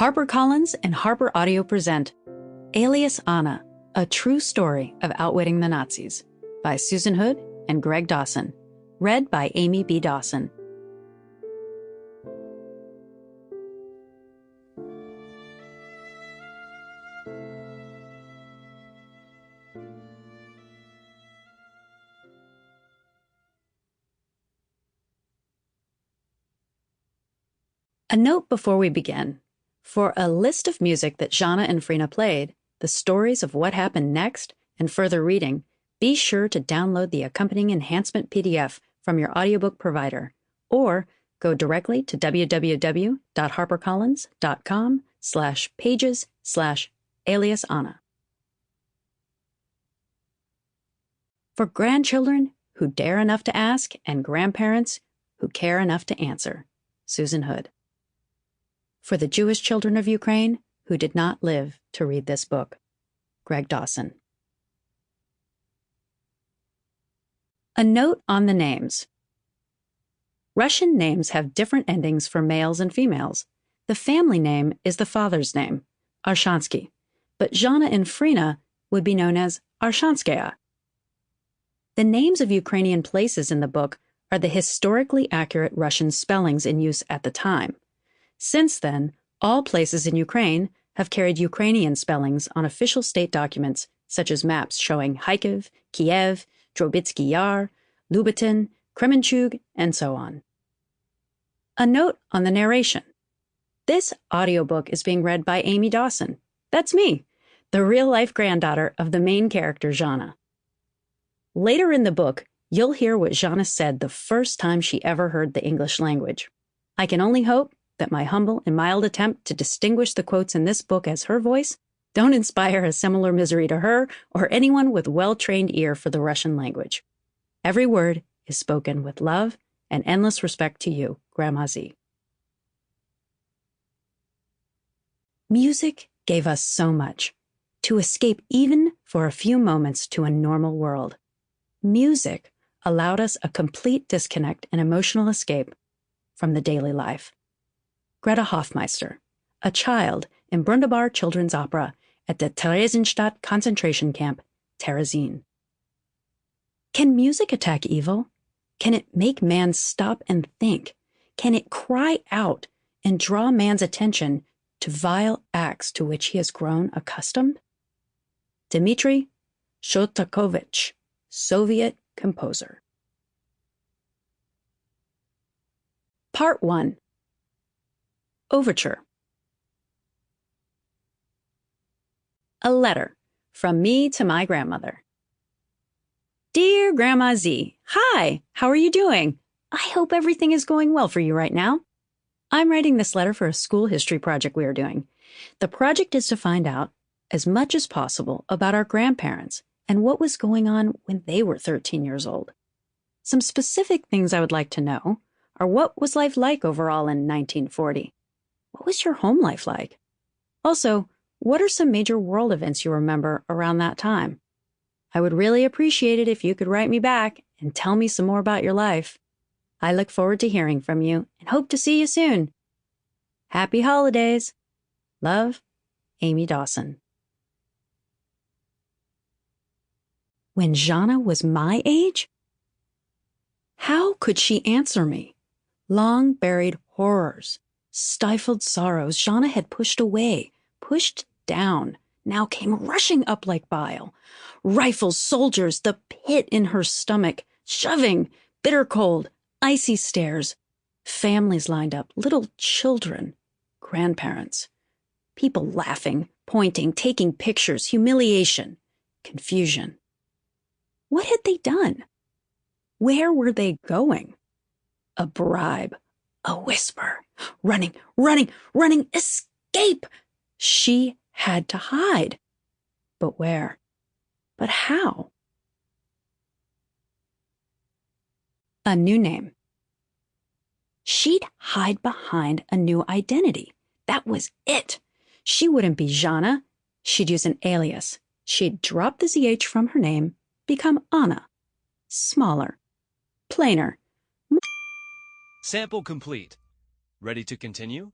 HarperCollins and Harper Audio present Alias, Anna, A True Story of Outwitting the Nazis by Susan Hood and Greg Dawson. Read by Aimée B. Dawson. A note before we begin. For a list of music that Zhanna and Frina played, the stories of what happened next, and further reading, be sure to download the accompanying enhancement PDF from your audiobook provider, or go directly to www.harpercollins.com/pages/Alias Anna. For grandchildren who dare enough to ask and grandparents who care enough to answer. Susan Hood. For the Jewish children of Ukraine who did not live to read this book. Greg Dawson. A note on the names. Russian names have different endings for males and females. The family name is the father's name, Arshansky, but Zhanna and Frina would be known as Arshanskaya. The names of Ukrainian places in the book are the historically accurate Russian spellings in use at the time. Since then, all places in Ukraine have carried Ukrainian spellings on official state documents, such as maps showing Kharkiv, Kiev, Drobitsky Yar, Lubatin, Kremenchug, and so on. A note on the narration. This audiobook is being read by Aimée Dawson. That's me, the real-life granddaughter of the main character, Zhanna. Later in the book, you'll hear what Zhanna said the first time she ever heard the English language. I can only hope that my humble and mild attempt to distinguish the quotes in this book as her voice don't inspire a similar misery to her or anyone with well-trained ear for the Russian language. Every word is spoken with love and endless respect to you, Grandma Z. Music gave us so much, to escape even for a few moments to a normal world. Music allowed us a complete disconnect and emotional escape from the daily life. Greta Hofmeister, a child in Brundabar Children's Opera at the Theresienstadt concentration camp, Terezin. Can music attack evil? Can it make man stop and think? Can it cry out and draw man's attention to vile acts to which he has grown accustomed? Dmitry Shostakovich, Soviet composer. Part 1. Overture. A letter from me to my grandmother. Dear Grandma Z, hi, how are you doing? I hope everything is going well for you right now. I'm writing this letter for a school history project we are doing. The project is to find out as much as possible about our grandparents and what was going on when they were 13 years old. Some specific things I would like to know are what was life like overall in 1940? What was your home life like? Also, what are some major world events you remember around that time? I would really appreciate it if you could write me back and tell me some more about your life. I look forward to hearing from you and hope to see you soon. Happy holidays. Love, Aimée Dawson. When Zhanna was my age? How could she answer me? Long-buried horrors, stifled sorrows Zhanna had pushed away, pushed down, now came rushing up like bile. Rifles, soldiers, the pit in her stomach, shoving, bitter cold, icy stares. Families lined up, little children, grandparents. People laughing, pointing, taking pictures, humiliation, confusion. What had they done? Where were they going? A bribe, a whisper, running, escape! She had to hide. But where? But how? A new name. She'd hide behind a new identity. That was it. She wouldn't be Zhanna. She'd use an alias. She'd drop the ZH from her name, become Anna. Smaller, plainer. Sample complete. Ready to continue?